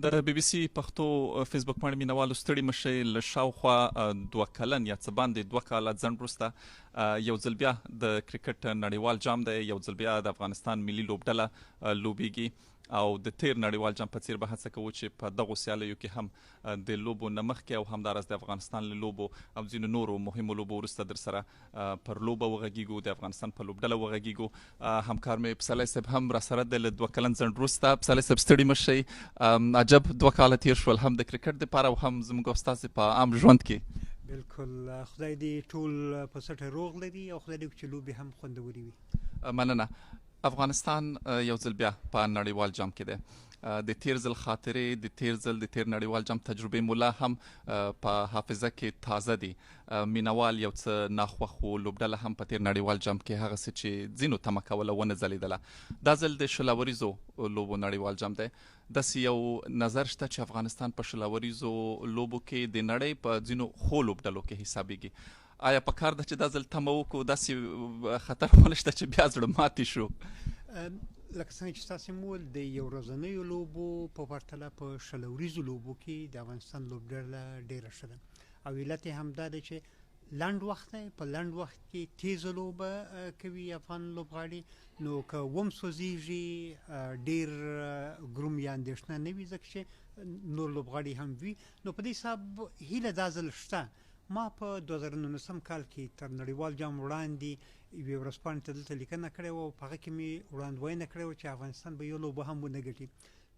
د بي بي سي پښتو فیسبوک باندې مینوالو ستړي مشئ له شاوخوا 2 کلن یا څه باندې 2 کاله ځنډ وروسته یو ځل بیا د کرکټ نړیوال جام دی، یو ځل بیا د افغانستان ملي لوبډله لوبیږي او د تیر نړیوال جام په څیر به هڅه کوو چې په دغو سیالیو کې هم د لوبو نه مخکې او همداراز د افغانستان له لوبو او ځینو نورو مهمو لوبو وروسته در سره پر لوبه وغږیږو، د افغانستان په لوبډله وغږیږو. همکار مې پسرلی صاحب هم را سره دی له 2 کلن ځنډ وروسته. پسرلی صاحب ستړي مشئ، عجب 2 کاله تیر شول هم د کرکټ دپاره او هم زموږ او ستاسې په عام ژوند کې. بالکل، خدای دې ټول په سټه روغ لري او خدای دې چې لوبې هم خوندورې وي. مننه. افغانستان یو ځل بیا په نړیوال جام کې دی. د تیر ځل خاطرې، د تیر ځل د تیر نړیوال جام تجربې مولا هم په حافظه کې تازه دي. مینوال یو څه ناخوښ و، لوبډله هم په تیر نړیوال جام کې هغه څه چې ځینو تمه کوله ونه ځلیدله. دا ځل د شلوریزو لوبو نړیوال جام دی. داسې یو نظر شته چې افغانستان په شلوریزو لوبو کې د نړۍ په ځینو ښو لوبډلو کې حسابیږي. آیا په کار ده چې دا ځل تمه وکړو، داسې خطر خو نشته چې بیا زړه ماتې شو؟ لکه څنګه چې تاسې مول د یو ورځنیو لوبو په پرتله په شلوریزو لوبو کې د افغانستان لوبډله ډېره ښه ده او علت یې هم دا دی چې لنډ وخت دی، په لنډ وخت کې تیزه لوبه کوي افغان لوبغاړي، نو که وسوځېږي ډېر ګروم یا اندېښنه نه وي ځکه چې نور لوبغاړي هم وي. نو په دې حساب هیله دا ځل شته. ما په 2019 کال کې تر نړیوال جام وړاندې یوې ورځپاڼې ته دلته لیکنه کړې وه او په هغه کې مې وړاندوینه کړې وه چې افغانستان به یو لوبه هم ونه ګټي.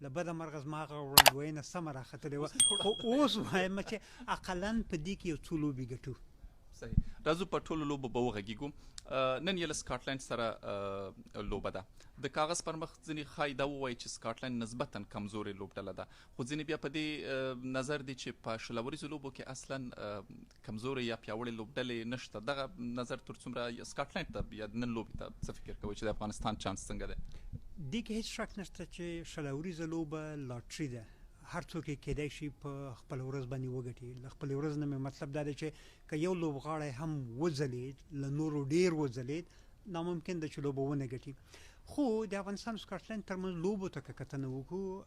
له بده مرغه زما هغه وړاندوینه سمه راختلې وه، خو اوس وایم چې اقلا په دې کې یو څو لوبې ګټو. صحیح. راځو په ټولو لوبو به وغږیږو. نن یې له سکاټلند سره لوبه ده. د کاغذ پر مخ ځینې ښایي دا ووایي چې سکاټلند نسبتا کمزورې لوبډله ده، خو ځینې بیا په دې نظر دي چې په شلوریزو لوبو کې اصلا کمزورې یا پیاوړې لوبډلې نشته. دغه نظر تر څومره سکاټلند ته یا نن لوبې ته څه فکر کوئ چې د افغانستان چانس څنګه دی؟ دې کې هیڅ شک نشته چې شلوریزه لوبه لاټري ده. هر څوک یې کېدای شي په خپل ورځ باندې وګټي. له خپل ورځ نه مې مطلب دا دی چې که یو لوبغاړی هم وځلید، له نورو ډېر وځلید، ناممکن ده چې لوبه ونه ګټي. خو د افغانستان او سکاټلند ترمنځ لوبو ته که کتنه وکړو،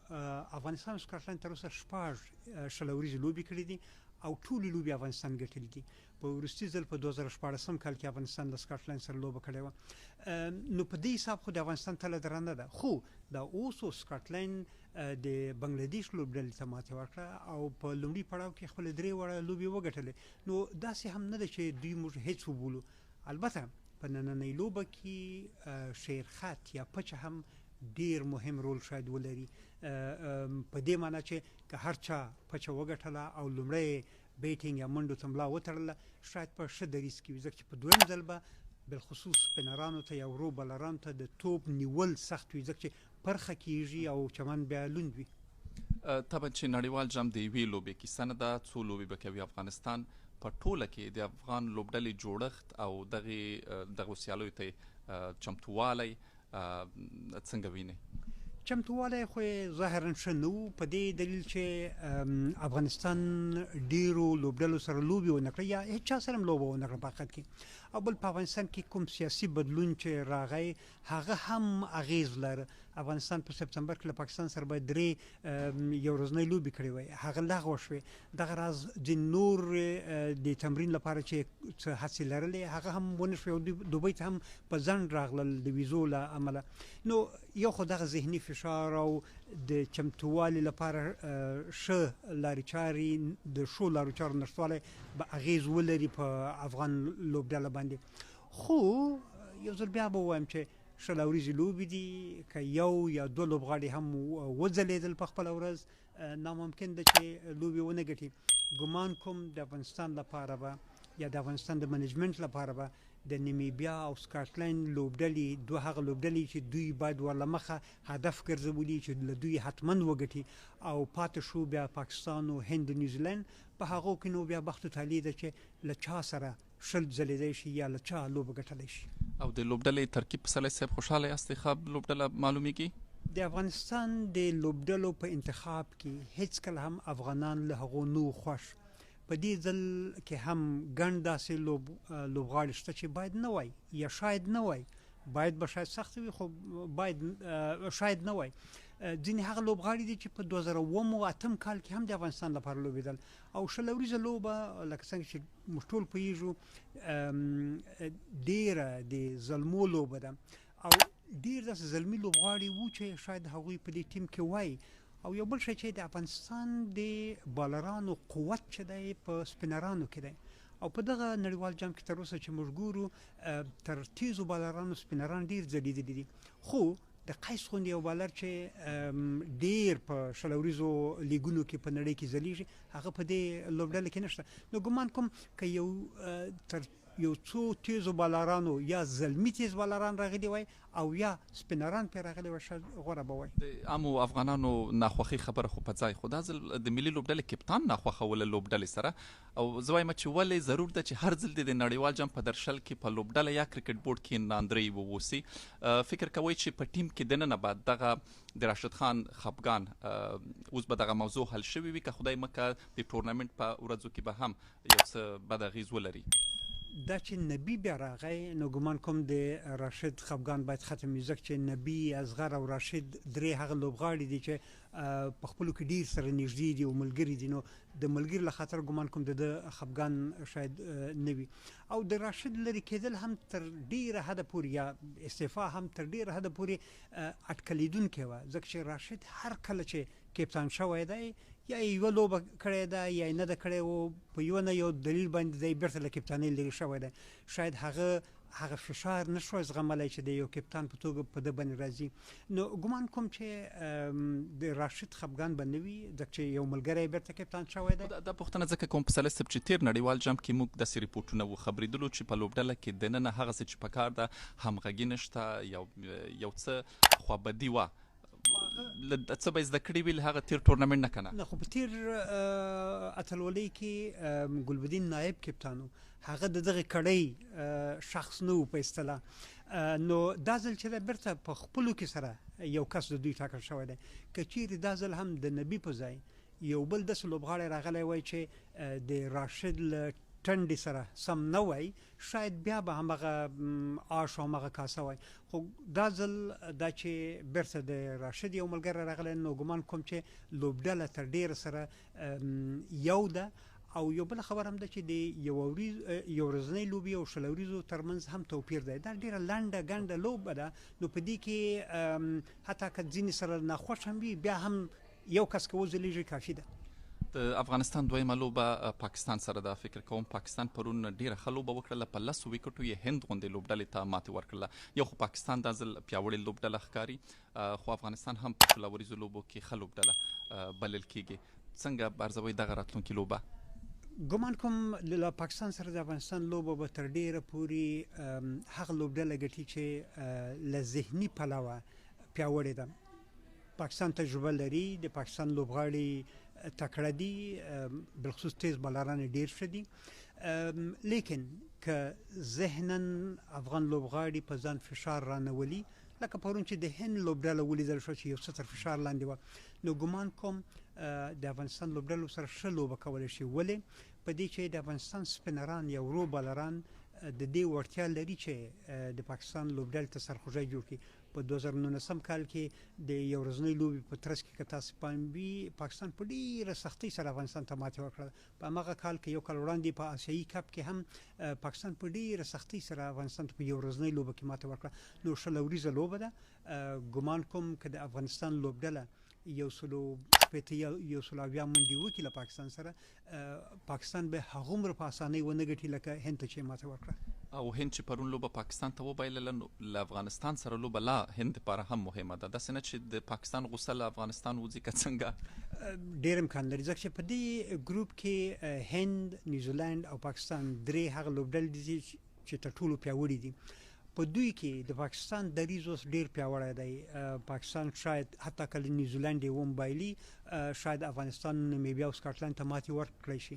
افغانستان او سکاټلند تر اوسه 6 شلوریزې لوبې کړې دي او ټولې لوبې افغانستان ګټلې دي. په وروستي ځل په 2014 کال کې افغانستان له سکاټلند سره لوبه کړې وه. نو په دې حساب خو د افغانستان تله درنه ده. خو دا اوس سکاټلند د بنگلادیش لوبډلې ته ماتې ورکړه او په لومړي پړاو کې خپلې 3 وړه لوبې وګټلې. نو داسې هم نه ده چې دوی موږ هیڅ وبولو. البته په نننۍ لوبه کې شیرخط یا پچه هم ډیر مهم رول شاید ولري، په دې معنی چې که هر چا پچه وګټله او لومړی بیټینګ یا منډو ته ملا وتړله، شاید په ښه دریځ کې وي، ځکه چې په دویم ځل به بالخصوص سپینرانو ته یا ورو بالرانو ته د توپ نیول سخت وي، ځکه چې پرخه کېږي او چمن بیا لوند وي. طبعا چې نړیوال جام د یوې لوبې کیسه نه ده، څو لوبې به کوي افغانستان. په ټوله کې د افغان لوبډلې جوړښت او دغو سیالیو ته چمتووالی څنګه وینئ؟ چمتووالی خو یې ظاهرا ښه نه و، په دې دلیل چې افغانستان ډیرو لوبډلو سره لوبې ونه کړه یا هیڅ چا سره هم لوبه ونه کړه په حقیقت کې. او بل په افغانستان کې کوم سیاسي بدلون چې راغی هغه هم اغیز لري. افغانستان په سپتمبر کې له پاکستان سره باید 3 یو ورځنۍ لوبې کړې وای، هغه لغوه شوې. دغه راز د نور د تمرین لپاره چې څه هڅې لرلې هغه هم ونه شوې او دوبۍ ته هم په ځنډ راغلل د ویزو له امله. نو یو خو دغه ذهني فشار او د چمتووالي لپاره ښه لارې چارې د ښو لارو چارو نشتوالی به اغیز ولري په افغان لوبډله باندې. خو یو ځل بیا به ووایم چې شلوریزې لوبې دي، که یو یا 2 لوبغاړي هم وځلیدل په خپله ورځ، ناممکن ده چې لوبې ونه ګټي. ګمان کوم د افغانستان لپاره به یا د افغانستان د منیجمنت لپاره به د نیمیبیا او سکاټلند لوبډلې 2 هغه لوبډلې چې دوی باید ورله مخه هدف ګرځولي چې له دوی حتما وګټي او پاتې شو بیا پاکستان او هند او نیوزیلند. په هغو کې نو بیا بخت و تالي ده چې له چا سره شل ځلیدی شي یا له چا لوبه ګټلی شي. او د لوبډلې ترکیب پسرلی صاحب خوشحاله یاستئ ښه لوبډله معلومیږي؟ د افغانستان د لوبډلو په انتخاب کې هیڅ کله هم افغانان له هغو نه خوښ. په دې ځل کې هم ګڼ داسې لوبغاړي شته چې باید نه وای یا شاید نه وای باید به شاید سخت وي خو باید شاید نه وای ځینې هغه لوبغاړي دي چې په 2008 کال کې هم د افغانستان لپاره لوبېدل او شل ورځې لوبه لکه څنګه چې موږ ټول پوهیږو ډیره د زلمو لوبه ده او ډیر داسې زلمي لوبغاړي وو چې شاید هغوی په دې ټیم کې وای او یو بل شی چې د افغانستان د بالرانو قوت چې دی په سپینرانو کې دی او په دغه نړیوال جام کې تر اوسه چې موږ ګورو تر تیزو بالرانو سپینران ډیر ځلیدلي دي خو د قیس غوندې یو بالر چې ډیر په شل ورځو لیګونو کې په نړۍ کې ځلیږي هغه په دې لوبډله کې نشته نو ګمان کوم که یو څو تیزو بالرانو یا زلمی تیز بالران راغلي وای او یا سپینران پې راغلي وای شاید غوره به وای د عامو افغانانو ناخوښي خبره خو په ځای خو دا ځل د ملي لوبډلې کپتان ناخوښوله لوبډلې سره او زه وایم چې ولې ضرور ده چې هر ځل د نړیوال جام په درشل کې په لوبډله یا کرکټ بورډ کې ناندرۍ ووسي فکر کوئ چې په ټیم کې دننه بعد دغه د راشد خان خفګان اوس به دغه موضوع حل شوی وي که خدای مکه د ټورنمنټ په ورځو کې به هم یو څه بد اغیز ولري دا چې نبی بیا راغی نو ګمان کوم د راشد خفګان باید ختم وي ځکه چې نبی اصغر او راشد درې هغه لوبغاړي دي چې په خپلو کې ډیر سره نږدې دي او ملګري دي نو د ملګري له خاطر ګمان کوم د خفګان شاید نه وي او د راشد لرې کېدل هم تر ډیره حده پورې یا استعفا هم تر ډیره حده پورې اټکلیدونکې وه ځکه چې راشد هر کله چې کپتان شوی دی یا یوه لوبه کړې ده یا نه ده کړې و په یو نه یو دلیل باندې دی بیرته له کپتانۍ لرې شوی دی شاید هغه فشار نه شوی زغملی چې د یو کپتان په توګه په ده باندې راځي نو ګمان کوم چې د راشد خفګان به نه وي ځکه چې یو ملګری بیرته کپتان شوی دی دا پوښتنه ځکه کوم په سلیس صاحب چې تېر نړیوال جام کې موږ داسې ریپورټونه و خبرېدلو چې په لوبډله کې دننه هغسې چې پکار ده همغږي نشته یو څه خوابدي وه څه به یې زده کړي وي له هغه تېر ټورنمنټ نه که نه خو په تېر اتلولۍ کې ګلبدین نایب کپتان و هغه د دغې کړۍ شخص نه و په اصطلاح نو دا ځل چې دی بیرته په خپلو کې سره یو کس د دوی ټاکل شوی دی که چیرې دا ځل هم د نبي په ځای یو بل داسې لوبغاړی راغلی وای چې د راشد له ټنډې سره سم نه وای شاید بیا به همغه آش او همغه کاسه وای خو دا ځل دا چې بیرته د راشد یو ملګری راغلی نو ګمان کوم چې لوبډله تر ډیره سره یو ده او یو بل خبر هم ده چې د یو ورځنۍ لوبې او شل ورځو ترمنځ هم توپیر دی دا ډیره لنډه ګنډه لوبه ده نو په دې کې حتی که ځینې سره ناخوښ هم وي بیا هم یو کس که وځلیږي کافي ده د افغانستان دویمه لوبه پاکستان سره ده فکر کوم پاکستان پرون ډیره ښه لوبه وکړله په 10 ویکټو یې هند غوندې لوبډلې ته ماتې ورکړله یو خو پاکستان دا ځل پیاوړې لوبډله ښکاري خو افغانستان هم په شل ورځو لوبو کې ښه لوبډله بلل کیږي څنګه ارزوئ دغه راتلونکې لوبه ګمان کوم له پاکستان سره د افغانستان لوبه به تر ډیره پورې هغه لوبډله ګټي چې له ذهني پلوه پیاوړې ده پاکستان تجربه لري د پاکستان لوبغاړي تکړه دي بالخصوص تیز بالران ډیر ښه دي لیکن که ذهنا افغان لوبغاړي په ځان فشار رانولي لکه پرون چې د هند لوبډله ولیدل شو چې یو څه تر فشار لاندې وه نو ګمان کوم د افغانستان لوبډلو سره ښه لوبه کولی شي ولې په دې چې د افغانستان سپینران یا ورو بالران د دې وړتیا لري چې د پاکستان لوبډلې ته سرخوږی جوړ کړي په 2019 کال کې د یو ورځنۍ لوبې په ترڅ کې که تاسو پام وي پاکستان په ډیره سختۍ سره افغانستان ته ماتې ورکړه په هماغه کال کې یو کال وړاندې په آسیایي کپ کې هم پاکستان په ډیره سختۍ سره افغانستان ته په یو ورځنۍ لوبه کې ماتې ورکړه نو شل ورځه لوبه ده ګمان کوم که د افغانستان لوبډله یو سلو منډې وکړي له پاکستان سره پاکستان به هغومره په اسانۍ ونه ګټي لکه هند ته چې ماته ورکړه او هند چې پرون لوبه پاکستان ته وبایلله نو له افغانستان سره لوبه لا هند لپاره هم مهمه ده داسې نه چې د پاکستان غوسه له افغانستان وځي که څنګه ډېر امکان لري ځکه چې په دې ګروپ کې هند نیوزیلند او پاکستان درې هغه لوبډلې دي چې تر ټولو پیاوړي دي په دوی کې د پاکستان دریځ اوس ډیر پیاوړی دی پاکستان شاید حتی کله نیوزیلند یې ومبایلي شاید افغانستان نمیبیا او سکاټلند ته ماتې ورکړی شي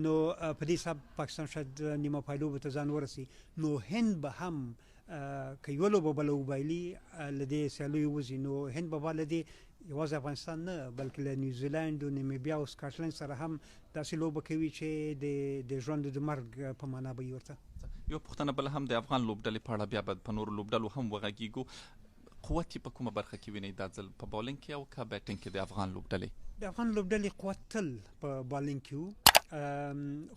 نو په دې حساب پاکستان شاید نیمه پایلوبو ته ځان ورسي نو هند به هم که یوه لوبه بله وبایلي له دې سیالیو وځي نو هند به له دې یوازې افغانستان نه بلکې له نیوزیلند او نمیبیا او سکاټلند سره هم داسې لوبه کوي چې د ژوند د مرګ په معنا به یې ورته یو پوښتنه بل هم د افغان لوبډلې په اړه، بیا به په نورو لوبډلو هم وغږیږو. قوت یې په کومه برخه کې وینئ دا ځل، په بالینګ کې او که بیټینګ کې د افغان لوبډلې؟ د افغان لوبډلې قوت تل په بالینګ کې و،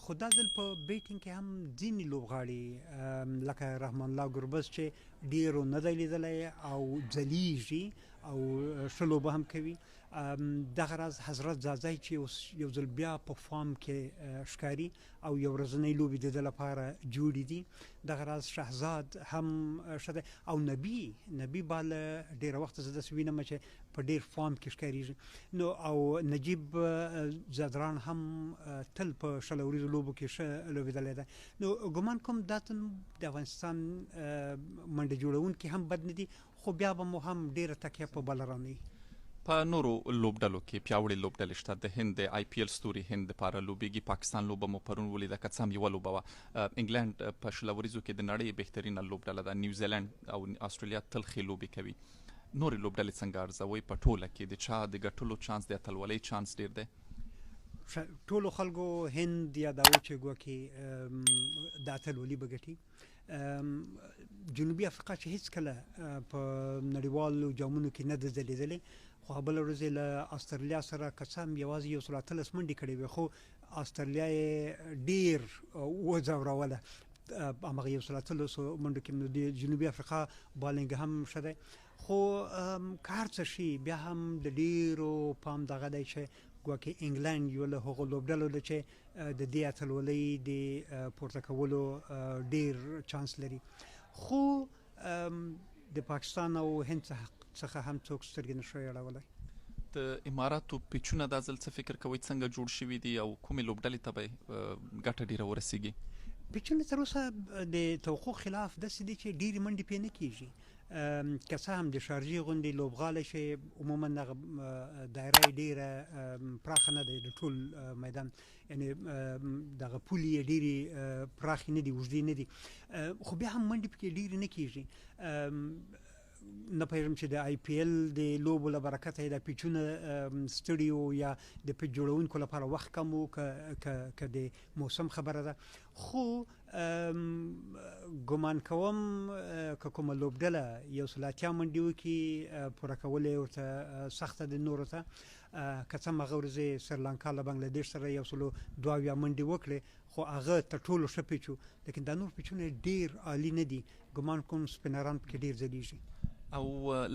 خو دا ځل په بیټینګ کې هم ځینې لوبغاړي لکه رحمان الله ګربز چې ډیرو نه دی لیدلی او ځلیږي او ښه لوبه هم کوي. دغه راز حضرت زازی چې اوس یو ځل بیا په فارم کې ښکاري او یو ورځنۍ لوبې د ده لپاره جوړې دي. دغه راز شهزاد هم ښه دی او نبي باله ډېره وخته زه داسې وینم چې په ډېر فارم کې ښکارېږي. نو او نجیب زدران هم تل په شل اوریزو لوبو کې ښه لوبېدلی دی. نو ګمان کوم دا د افغانستان منډه جوړونکي هم بد نه دي، خو بیا به مو هم ډېره تکیه په بالرانو وي. په نورو لوبډلو کې پیاوړې لوبډلې شته. د هند د آی پی ایل ستوري هند دپاره لوبېږي. پاکستان لوبه مو پرون ولیده، که څه هم یوه لوبه وه. انګلند په شل اوریزو کې د نړۍ بهترینه لوبډله ده. نیوزیلند او استرالیا تل ښې لوبې کوي. نورې لوبډلې څنګه ارزوئ؟ په ټوله کې د چا د ګټلو چانس، د اتلولۍ چانس ډېر دی؟ ټولو خلکو هند یاداوه چې ګواکې د اتلولي به ګټي. جنوبي افریقا چې هیڅ کله په نړیوالو جامونو کې نه ده ځلېدلې، خو بله ورځ یې له استرالیا سره که څه هم یوازې 118 منډې کړې وې، خو استرالیا یې ډېر وځوروله همغه 118 منډو کې. نو د جنوبي افریقا بالینګ هم ښه دی، خو که هر څه شي بیا هم د ډېرو پام دغه دی چې ګواکې انګلند یو له هغو لوبډلو ده چې د دې اتلولۍ د پورته کولو ډېر چانس لري. خو د پاکستان او هند څخه هم څوک سترګې نشي اړولی. د اماراتو پیچونه دا ځل څه فکر کوئ څنګه جوړ شوي دي او کومې لوبډلې ته به ګټه ډېره ورسیږي؟ پیچونه تر اوسه د توقع خلاف داسې دي چې ډېرې منډې پرې نه کېږي. که څه هم د شارجې غوندې لوبغالی چې عموما دغه دایره یې ډېره پراخه نه دی د ټول میدان، یعنې دغه پولې یې ډېرې پراخې نه دي، اوږدې نه دي، خو بیا هم منډې پکې ډېرې نه کېږي. نه پوهېږم چې د آی پی ایل د لوبو له برکته یې دا پیچونه ستړي وو یا د پیچ جوړونکو لپاره وخت کم و که د موسم خبره ده. خو ګمان کوم که کومه لوبډله 180 منډې وکړي پوره کول یې ورته سخته ده نورو ته. که څه هم هغه ورځې سریلانکا له بنګلادیش سره 172 منډې وکړې، خو هغه تر ټولو ښه پیچ و، لیکن دا نور پیچونه ډېر عالي نه دي. ګمان کوم سپینران پکې ډېر ځلیږي. او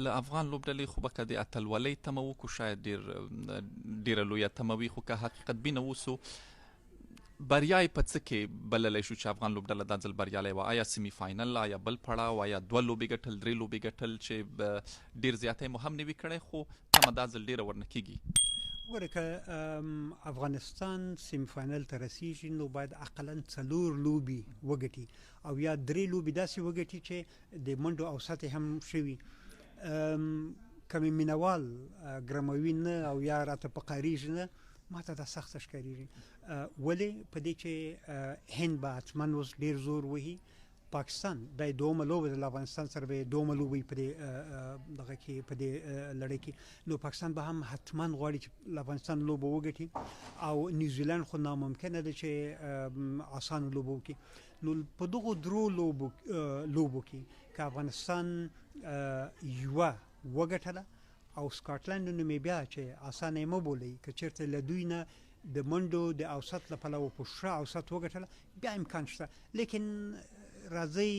له افغان لوبډلې خو به که د اتلولۍ تمه وکړو شاید ډېره لویه تمه وي، خو که حقیقت بینه اوسو بریا یې په څه کې بللی شو چې افغان لوبډله دا ځل بریالی وه؟ آیا سیمي فاینل، آیا بل پړاو، آیا 2 لوبې ګټل، 3 لوبې ګټل چې ډېر زیاتی مو هم نه وي کړی، خو تمه دا ځل ډېره ورنه کېږي؟ وګوره که افغانستان سیمي فاینل ته رسیږي نو باید اقلا 4 لوبې وګټي او یا 3 لوبې داسې وګټي چې د منډو اوسط هم شوي. که مې مینوال ګرموي نه او یا راته په قاریږي نه، ماته دا سخته ښکارېږي. ولې؟ په دې چې هند به حتما اوس ډېر زور وهي. پاکستان دا یې دومه لوبه ده، له افغانستان سره به یې دومه لوبه وي په دې دغه کې په دې لړۍ کې. نو پاکستان به هم حتما غواړي چې له افغانستان لوبه وګټي او نیوزیلند خو ناممکنه ده چې اسانه لوبه وکړي. نو په دغو 3 لوبو کې که افغانستان یوه وګټله او سکاټلند نو مې بیا چې اسانه یې مه بولئ، که چېرته له دوی نه د منډو د اوسط له پلوه په ښه اوسط وګټله بیا امکان شته. لیکن راځئ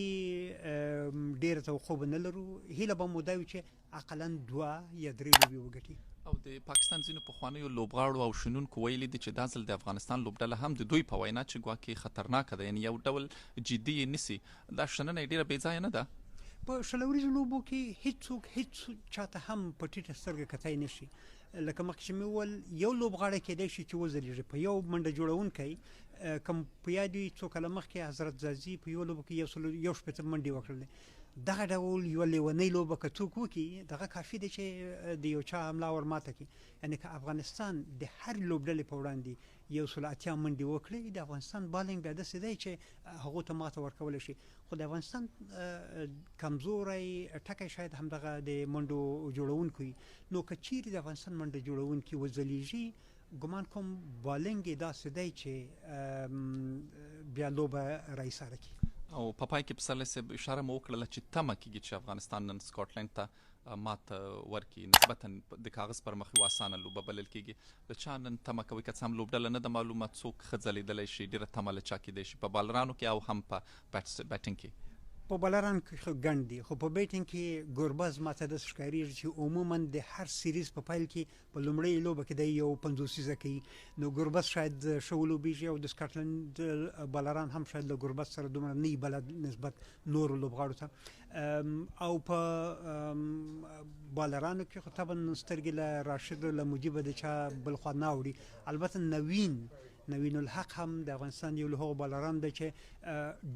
ډېره توقع به نه لرو، هیله به مو دا وي چې اقلا 2 یا 3 لوبې وګټي. او د پاکستان ځینو پخوانیو لوبغاړو او شنونکو ویلي دي چې دا ځل د افغانستان لوبډله هم د دوی په وینا چې ګواکې خطرناکه ده، یعنې یو ډول جدي یې نیسي. دا شننه یې ډېره بې ځایه نه ده؟ په شل اوریزو لوبو کې هیڅوک چاته هم په ټیټه سترګه کتای نه شي. لکه مخکې چې مې وویل یو لوبغاړی کیدای شي چې وځلیږي. په یو منډه جوړونکی کوم په یاد وي څو کاله مخکې حضرت زازي په یو لوبه کې 160 منډې وکړلې. دغه ډول یوه لیونۍ لوبه که څوک وکړي دغه کافي دی چې د یو چا حمله ور ماته کړي. یعنې که افغانستان د هر لوبډلې په وړاندې 180 منډې وکړي، د افغانستان بالینګ بیا داسې دی چې هغو ته ماته ورکولی شي. خو د افغانستان کمزوری ټکی شاید همدغه د منډو جوړونکو وي. نو که چیرې د افغانستان منډه جوړونکي وځلیږي، ګمان کوم بالینګ یې داسې دی چې بیا لوبه راایساره کړي. او په پای کې پسرلی صاحب اشاره مو وکړله چې تمه کېږي چې افغانستان نن سکاټلند ته مات ورکړي، نسبتا د کاغذ پر مخ یوه اسانه لوبه بلل کېږي. د چا نن تمه کوئ؟ که څه هم لوبډله نه ده معلومه، څوک ښه ځلېدلی شي؟ ډېره تمه له چا کېدی شي په بالرانو کې او هم په بیټینګ کې؟ په بالران کې ګڼ دي، خو په بیټینګ کې ګوربز ماته داسې ښکارېږي چې عموما د هر سیریز په پیل کې په لومړۍ لوبه کې دی یو 50 کوي، نو ګوربز شاید ښه ولوبېږي او د سکاټلند بالران هم شاید له ګوربز سره دومره نه بلد نسبت نورو لوبغاړو ته. او په بالرانو کې خو طبعا سترګې له راشد له مجیبه د چا بل خوا نه اوړي. البته نوین الحق هم د افغانستان یو له هغو بالرانو دی چې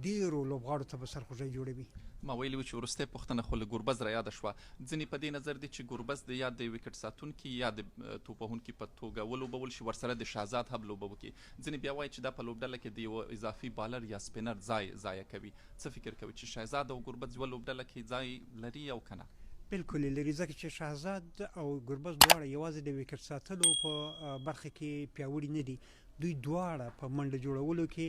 ډېرو لوبغاړو ته به سرخوږی جوړوي. ما ویلي و چې وروستۍ پوښتنه خو له ګوربز را یاده شوه. ځینې په دې نظر دي چې ګوربز د یا د ویکټ ساتونکي یا د توپ وهونکي په توګه ولوبول شي، ورسره د شهزاد هم لوبه وکړي. ځینې بیا وایي چې دا په لوبډله کې د یو اضافي بالر یا سپینر ضایع کوي. څه فکر کوي چې شهزاد او ګوربز یوه لوبډله کې ځای لري او که نه؟ بالکل لري، ځکه چې شهزاد او ګوربز دواړه یوازې د ویکټ ساتلو په برخه کې پیاوړي نه دي. دوی دواړه په منډه جوړولو کې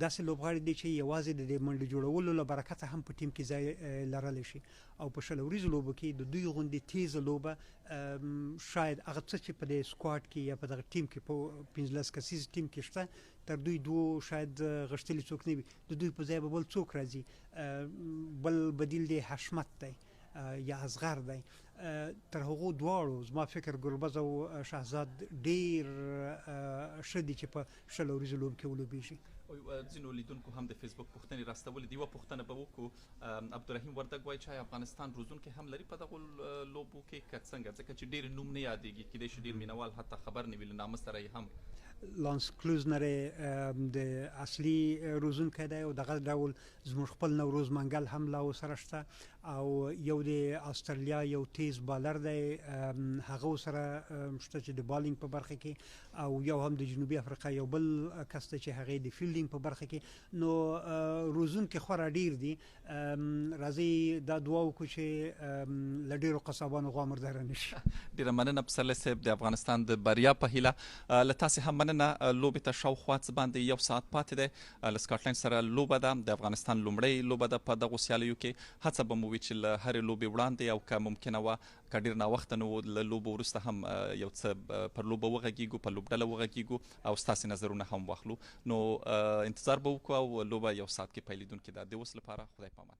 داسې لوبغاړي دي چې یوازې د دې منډه جوړولو له برکته هم په ټیم کې ځای لرلی شي. او په شل وریزو لوبو کې د دوی غوندې تیزه لوبه شاید هغه څه چې په دې سکواډ کې یا په دغه ټیم کې په 15 کسیز ټیم کې شته، تر دوی دوو شاید غښتلي څوک نه وي. د دوی په ځای به بل څوک راځي، بل بدیل دی حشمت دی یا اصغر دی. تر هغو دواړو زما فکر ګوربز او شهزاد ډیر ښه دي چې په شل وریزو لوبو کې ولوبېږي. ځینو لیدونکو هم د فیسبوک پوښتنې راستولې دي. یوه پوښتنه به وکړو، عبدالرحیم وردګ وایي چې افغانستان روزونکي هم لري په دغو لوبو کې که څنګه؟ ځکه چې ډېر نوم نه یادېږي، کیدای شي ډېر مینوال حتی خبر نه وي له نامه سره یې هم. لانس کلوزنر د اصلي روزونکی دی او دغه ډول زموږ خپل نوروز منګل هم لا ورسره شته، او یو د استرالیا یو تیز بالر دی هغه ورسره شته چې د بالینګ په برخه کې، او یو هم د جنوبي افریقا یو بل کس دی چې هغې د فیلډینګ په برخه کې. نو روزونکي خورا ډیر دي. راځئ دا دعا وکړو چې له ډېرو قصابانو غوا مرداره نه شي. ډېره مننه پسرلی صاحب د افغانستان د بریا په هیله. له تاسې هم مننه. لوبې ته شاوخوا څه باندې یو ساعت پاتې دی. له سکاټلند سره لوبه ده، د افغانستان لومړۍ لوبه ده په دغو سیالیو کې. هڅه به مو وي چې له هرې لوبې وړاندې او که ممکنه وه که ډېر ناوخته نه و له لوبو وروسته هم یو څه پر لوبه وغږیږو، په لوبډله وغږیږو او ستاسې نظرونه هم واخلو. نو انتظار به وکړو او لوبه یو ساعت کې پیلېدونکې ده. د اوس لپاره خدای پامان.